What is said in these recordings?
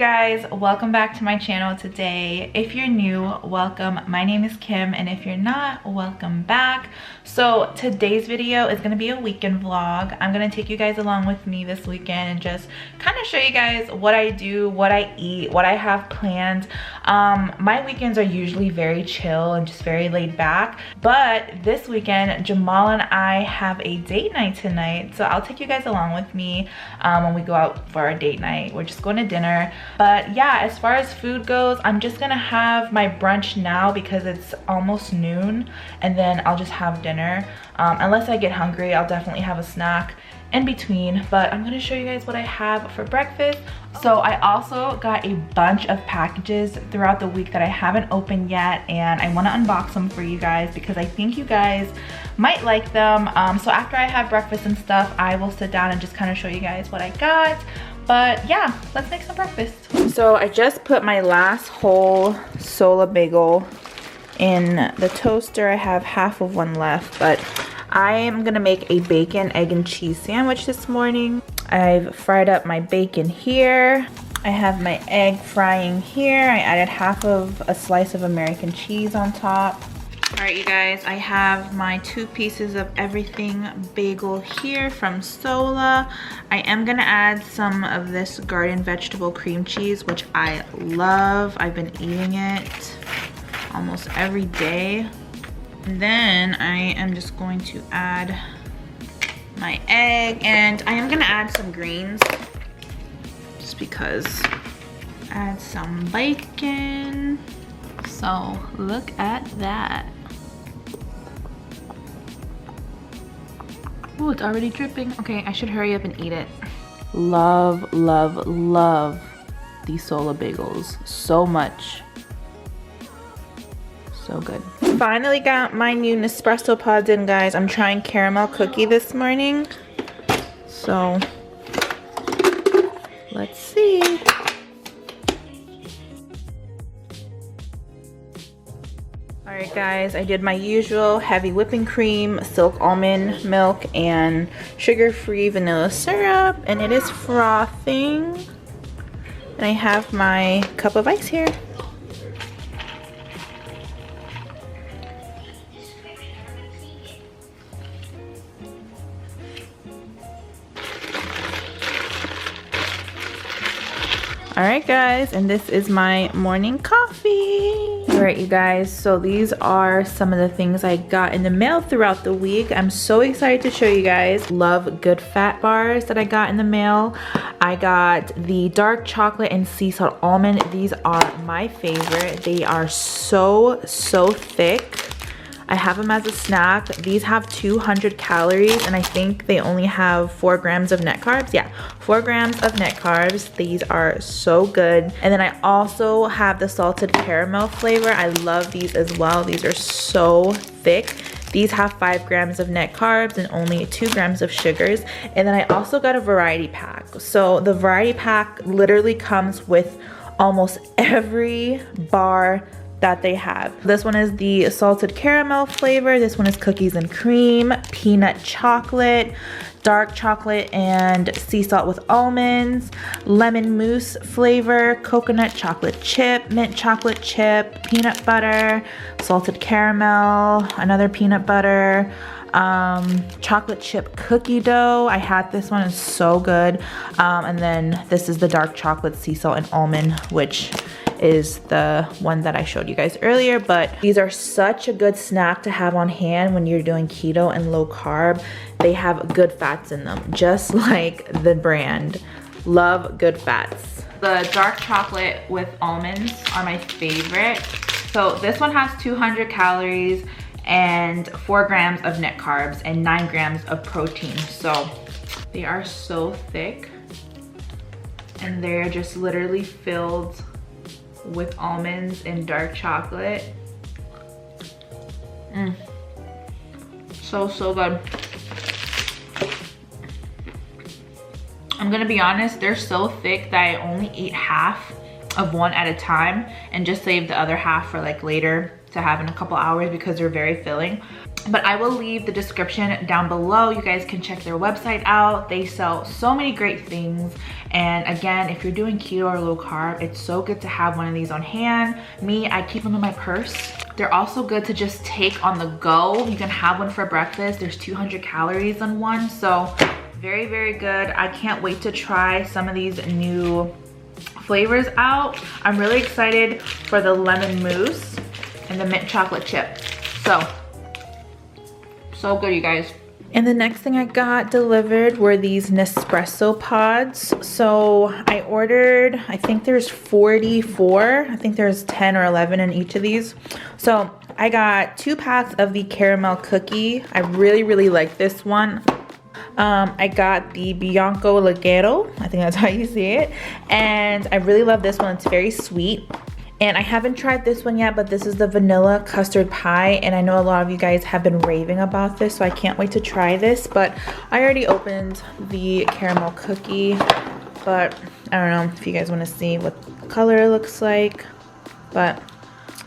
guys, welcome back to my channel today. If you're new, welcome. My name is Kim, and if you're not, welcome back. So today's video is going to be a weekend vlog. I'm going to take you guys along with me this weekend and just kind of show you guys what I do, what I eat, what I have planned. My weekends are usually very chill and just very laid back, but this weekend Jamal and I have a date night tonight, so I'll take you guys along with me when we go out for our date night. We're just going to dinner. But yeah, as far as food goes, I'm just gonna have my brunch now because it's almost noon, and then I'll just have dinner. Unless I get hungry, I'll definitely have a snack in between, but I'm gonna show you guys what I have for breakfast. So I also got a bunch of packages throughout the week that I haven't opened yet, and I want to unbox them for you guys because I think you guys might like them. So after I have breakfast and stuff, I will sit down and just kind of show you guys what I got. But yeah, let's make some breakfast. So I just put my last whole Sola bagel in the toaster. I have half of one left, but I am gonna make a bacon, egg, and cheese sandwich this morning. I've fried up my bacon here. I have my egg frying here. I added half of a slice of American cheese on top. All right, you guys, I have my 2 pieces of everything bagel here from Sola. I am gonna add some of this garden vegetable cream cheese, which I love. I've been eating it almost every day. And then I am just going to add my egg, and I am gonna add some greens just because. Add some bacon. So look at that. Oh, it's already dripping. Okay, I should hurry up and eat it. Love, love, love these Sola bagels so much. So good. Finally got my new Nespresso Pods in, guys. I'm trying caramel cookie this morning. So, let's see. Alright guys, I did my usual heavy whipping cream, silk almond milk, and sugar-free vanilla syrup, and it is frothing. And I have my cup of ice here. Alright guys, and this is my morning coffee. Alright you guys, so these are some of the things I got in the mail throughout the week. I'm so excited to show you guys. Love good fat bars that I got in the mail. I got the dark chocolate and sea salt almond. These are my favorite. They are so thick. I have them as a snack. These have 200 calories, and I think they only have 4 grams of net carbs. Yeah, 4 grams of net carbs. These are so good. And then I also have the salted caramel flavor. I love these as well. These are so thick. These have 5 grams of net carbs and only 2 grams of sugars. And then I also got a variety pack. So the variety pack literally comes with almost every bar that they have. This one is the salted caramel flavor. This one is cookies and cream, peanut chocolate, dark chocolate and sea salt with almonds, lemon mousse flavor, coconut chocolate chip, mint chocolate chip, peanut butter, salted caramel, another peanut butter, chocolate chip cookie dough. I had this one, it's so good. And then this is the dark chocolate sea salt and almond, which is the one that I showed you guys earlier. But these are such a good snack to have on hand when you're doing keto and low carb. They have good fats in them, just like the brand. Love good fats. The dark chocolate with almonds are my favorite. So this one has 200 calories and 4 grams of net carbs and 9 grams of protein. So they are so thick, and they're just literally filled with almonds and dark chocolate. So good. I'm gonna be honest, they're so thick that I only eat half of one at a time and just save the other half for like later to have in a couple hours because they're very filling. But I will leave the description down below. You guys can check their website out. They sell so many great things. And again, if you're doing keto or low carb, it's so good to have one of these on hand. Me, I keep them in my purse. They're also good to just take on the go. You can have one for breakfast. There's 200 calories in one. So very, very good. I can't wait to try some of these new flavors out. I'm really excited for the lemon mousse and the mint chocolate chip. So good, you guys. And the next thing I got delivered were these Nespresso Pods. So I ordered, I think there's 44. I think there's 10 or 11 in each of these. So I got 2 packs of the caramel cookie. I really, really like this one. I got the Bianco Leggero. I think that's how you say it. And I really love this one. It's very sweet. And I haven't tried this one yet, but this is the vanilla custard pie. And I know a lot of you guys have been raving about this, so I can't wait to try this. But I already opened the caramel cookie, but I don't know if you guys want to see what color it looks like. But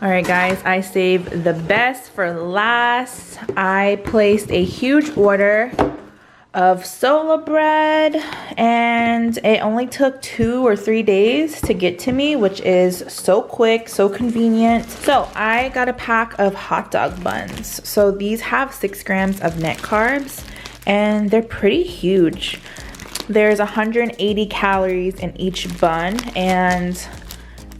all right, guys, I saved the best for last. I placed a huge order of Sola bread, and it only took 2 or 3 days to get to me, which is so quick, so convenient. So I got a pack of hot dog buns. So these have 6 grams of net carbs, and they're pretty huge. There's 180 calories in each bun, and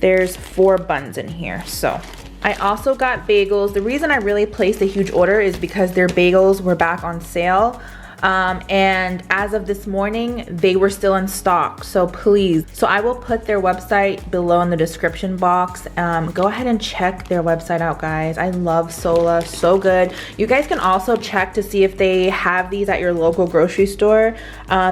there's 4 buns in here. So I also got bagels. The reason I really placed a huge order is because their bagels were back on sale. And as of this morning, they were still in stock, so please. So I will put their website below in the description box. Go ahead and check their website out, guys. I love Sola, so good. You guys can also check to see if they have these at your local grocery store.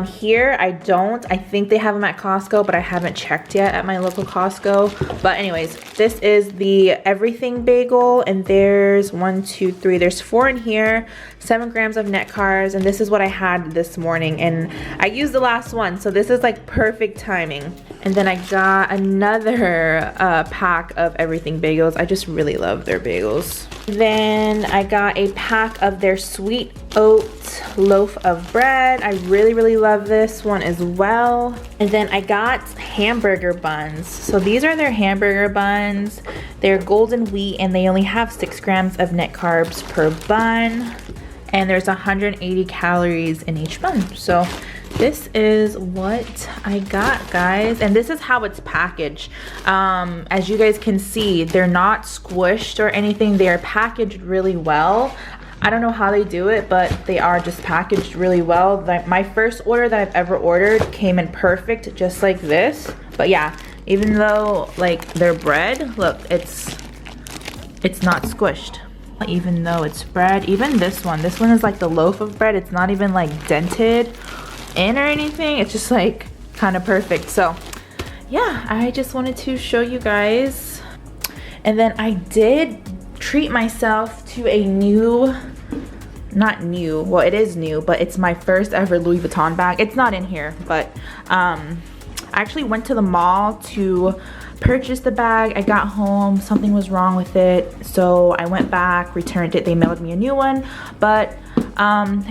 Here, I don't. I think they have them at Costco, but I haven't checked yet at my local Costco. But anyways, this is the everything bagel, and there's 1, 2, 3. There's 4 in here, 7 grams of net carbs, and this is what I had this morning, and I used the last one, so this is like perfect timing. And then I got another pack of everything bagels. I just really love their bagels. Then I got a pack of their sweet oat loaf of bread. I really, really love this one as well. And then I got hamburger buns. So these are their hamburger buns. They're golden wheat, and they only have 6 grams of net carbs per bun. And there's 180 calories in each bun. So this is what I got, guys. And this is how it's packaged. As you guys can see, they're not squished or anything. They are packaged really well. I don't know how they do it, but they are just packaged really well. My first order that I've ever ordered came in perfect, just like this. But yeah, even though like their bread, look, it's not squished. Even though it's bread, even this one is like the loaf of bread. It's not even like dented in or anything. It's just like kind of perfect. So yeah, I just wanted to show you guys. And then I did treat myself to a new, not new, well, it is new, but it's my first ever Louis Vuitton bag. It's not in here, but I actually went to the mall to purchase the bag. I got home, something was wrong with it, so I went back, returned it. They mailed me a new one. But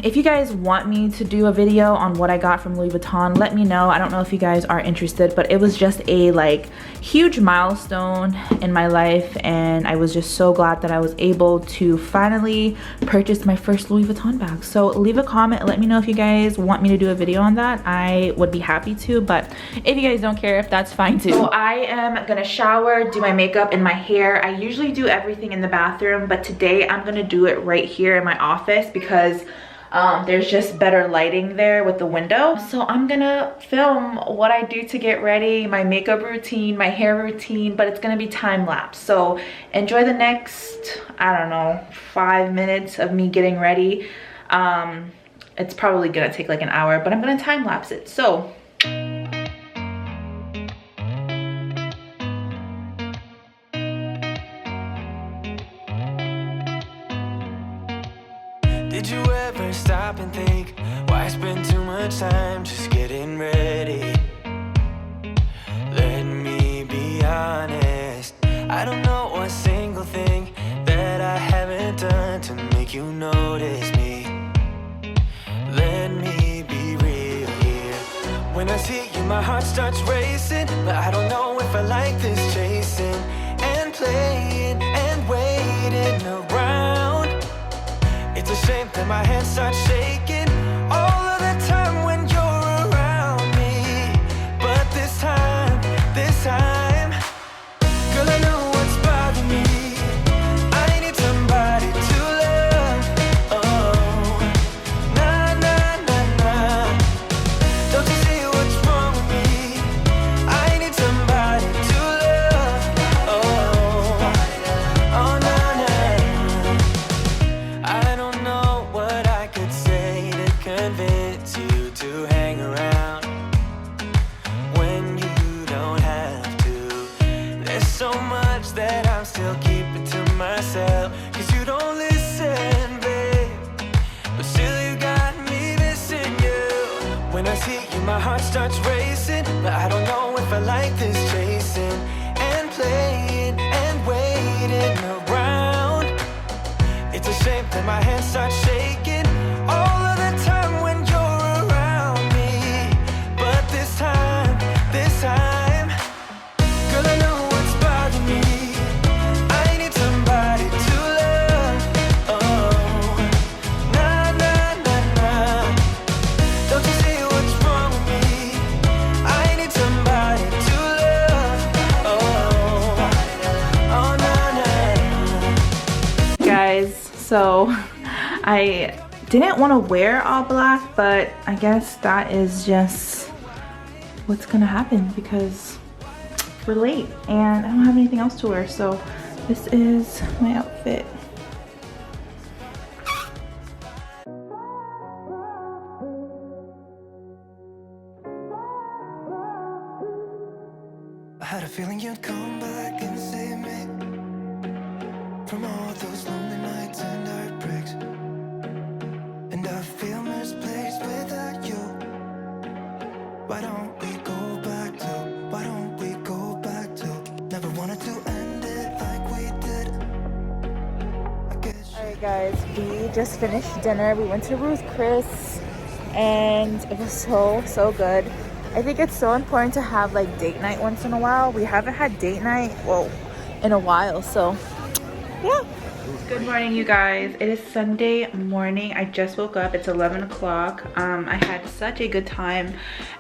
if you guys want me to do a video on what I got from Louis Vuitton, let me know. I don't know if you guys are interested, but it was just a like huge milestone in my life, and I was just so glad that I was able to finally purchase my first Louis Vuitton bag. So leave a comment, let me know if you guys want me to do a video on that. I would be happy to, but if you guys don't care, if that's fine too. So I am gonna shower, do my makeup and my hair. I usually do everything in the bathroom, but today I'm gonna do it right here in my office because there's just better lighting there with the window. So I'm gonna film what I do to get ready, my makeup routine, my hair routine, but it's gonna be time-lapse. So enjoy the next, I don't know, 5 minutes of me getting ready. It's probably gonna take like an hour, but I'm gonna time-lapse it. So did you ever stop and think, why spend too much time just getting ready? Let me be honest, I don't know a single thing that I haven't done to make think you notice me. Let me be real here. When I see you, my heart starts racing, but I don't know if I like this chasing and playing and waiting around. It's a shame that my hands start shaking all of the time when you're around me. But this time, girl, I know what's bothering me. I need somebody to love. Oh, nah, nah, nah, nah. Don't you see what's wrong with me? I need somebody to love. Oh, oh, nah, nah. I don't know what I could say to convince you to hang around when you don't have to. There's so much that I'm still keeping to myself, 'cause you don't listen, babe. But still you got me missing you. When I see you, my heart starts racing, but I don't know if I like this chasing and playing and waiting around. It's a shame that my hands start shaking all of the time when you're around me. But this time, girl, I know what's bothering me. I need somebody to love. Oh, nah, nah, nah, nah. Don't you see what's wrong with me? I need somebody to love. Oh, oh, nah, nah. Guys, so I didn't want to wear all black, but I guess that is just what's gonna happen because we're late and I don't have anything else to wear. So this is my outfit. I had a feeling you'd come back and save me from all those lonely nights and heartbreaks. And I feel misplaced without you. Why don't we go back to, why don't we go back to, never wanted to end it like we did. I guess. Alright guys, we just finished dinner. We went to Ruth Chris and it was so good. I think it's so important to have like date night once in a while. We haven't had date night, well, in a while, so yeah. Good morning, you guys. It is Sunday morning. I just woke up. It's 11 o'clock. I had such a good time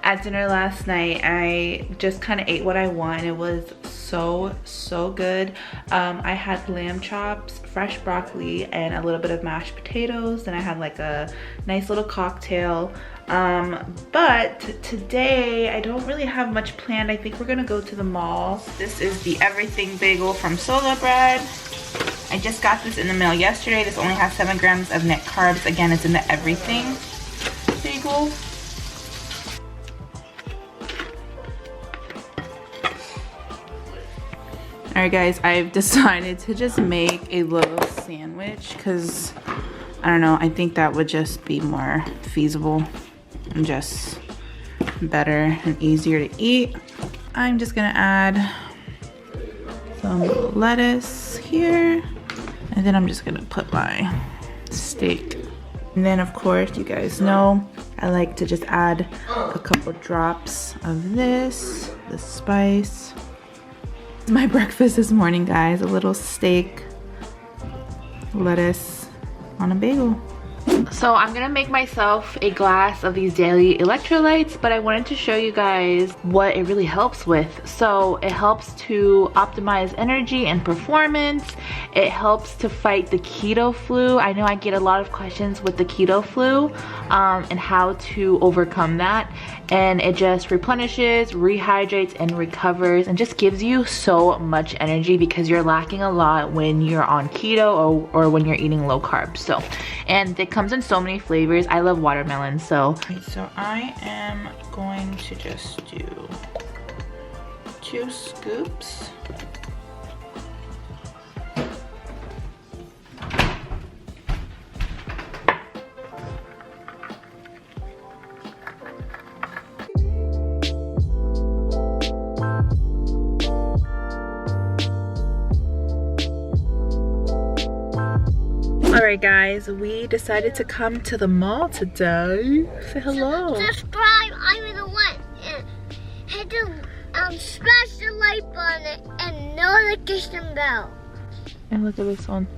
at dinner last night. I just kind of ate what I want. It was so good. I had lamb chops, fresh broccoli, and a little bit of mashed potatoes. And I had like a nice little cocktail. But today I don't really have much planned. I think we're gonna go to the mall. This is the everything bagel from Sola bread. I just got this in the mail yesterday. This only has 7 grams of net carbs. Again, it's in the everything bagel. Alright guys, I've decided to just make a little sandwich because I don't know, I think that would just be more feasible and just better and easier to eat. I'm just gonna add some lettuce here, and then I'm just gonna put my steak. And then of course, you guys know, I like to just add a couple drops of this, the spice. My breakfast this morning, guys, a little steak, lettuce on a bagel. So I'm gonna make myself a glass of these daily electrolytes, but I wanted to show you guys what it really helps with. So it helps to optimize energy and performance. It helps to fight the keto flu. I know I get a lot of questions with the keto flu and how to overcome that. And it just replenishes, rehydrates, and recovers, and just gives you so much energy because you're lacking a lot when you're on keto or when you're eating low carbs. So, and it comes in so many flavors. I love watermelon, so. So I am going to just do 2 scoops. Alright guys, we decided to come to the mall today. Say hello. Subscribe, I'm the one. And hit the smash the like button and notification bell. And look at this one.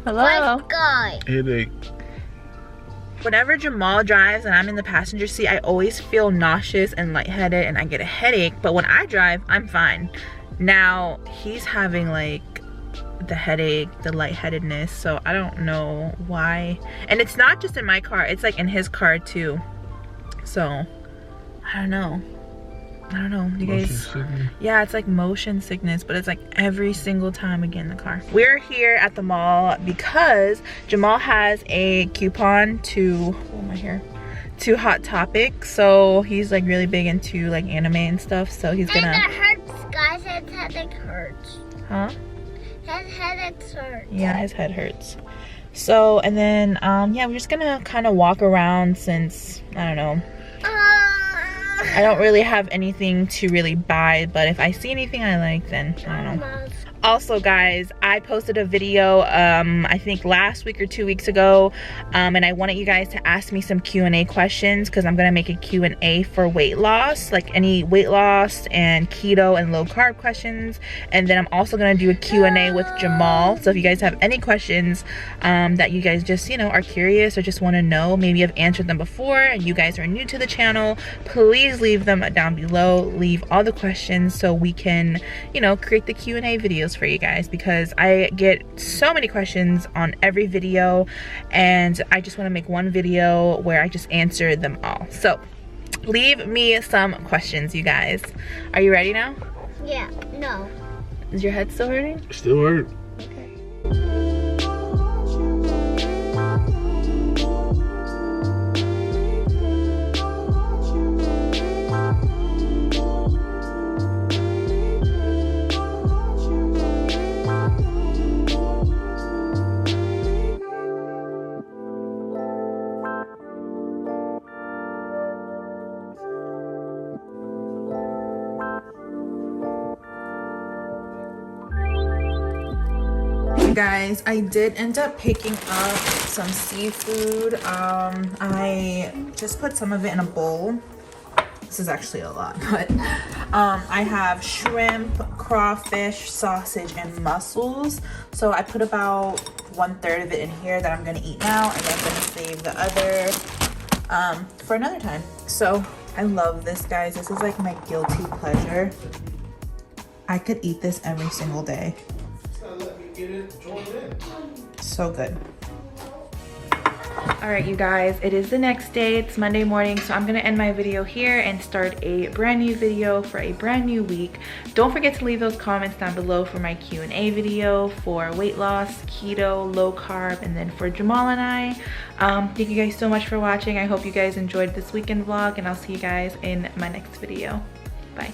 Hello. Let's go. Headache. Whenever Jamal drives and I'm in the passenger seat, I always feel nauseous and lightheaded and I get a headache. But when I drive, I'm fine. Now, he's having like the headache, the lightheadedness, so I don't know why. And it's not just in my car, it's like in his car too. So, I don't know. You guys, yeah, it's like motion sickness, but it's like every single time we get in the car. We're here at the mall because Jamal has a coupon to, oh my hair, to Hot Topic. So he's like really big into like anime and stuff. So he's gonna. And it hurts, guys. His headache hurts. Huh? His headache hurts. Yeah, his head hurts. So, and then yeah, we're just gonna kind of walk around since I don't know. I don't really have anything to really buy, but if I see anything I like, then I don't know. Also, guys, I posted a video I think last week or 2 weeks ago, and I wanted you guys to ask me some Q&A questions because I'm gonna make a Q&A for weight loss, like any weight loss and keto and low carb questions. And then I'm also gonna do a Q&A with Jamal. So if you guys have any questions that you guys just, you know, are curious or just want to know, maybe I've answered them before and you guys are new to the channel, please leave them down below. Leave all the questions so we can, you know, create the Q&A videos for you guys, because I get so many questions on every video and I just want to make one video where I just answer them all. So leave me some questions, you guys. Are you ready now? Yeah, no. Is your head still hurting? Still hurt. Okay. Guys, I did end up picking up some seafood. I just put some of it in a bowl. This is actually a lot, but I have shrimp, crawfish, sausage, and mussels. So I put about 1/3 of it in here that I'm gonna eat now, and then I'm gonna save the other for another time. So I love this, guys. This is like my guilty pleasure. I could eat this every single day. So good. All right, you guys, it is the next day. It's Monday morning, so I'm gonna end my video here and start a brand new video for a brand new week. Don't forget to leave those comments down below for my Q&A video for weight loss, keto, low carb, and then for Jamal and I. Thank you guys so much for watching. I hope you guys enjoyed this weekend vlog, and I'll see you guys in my next video. Bye.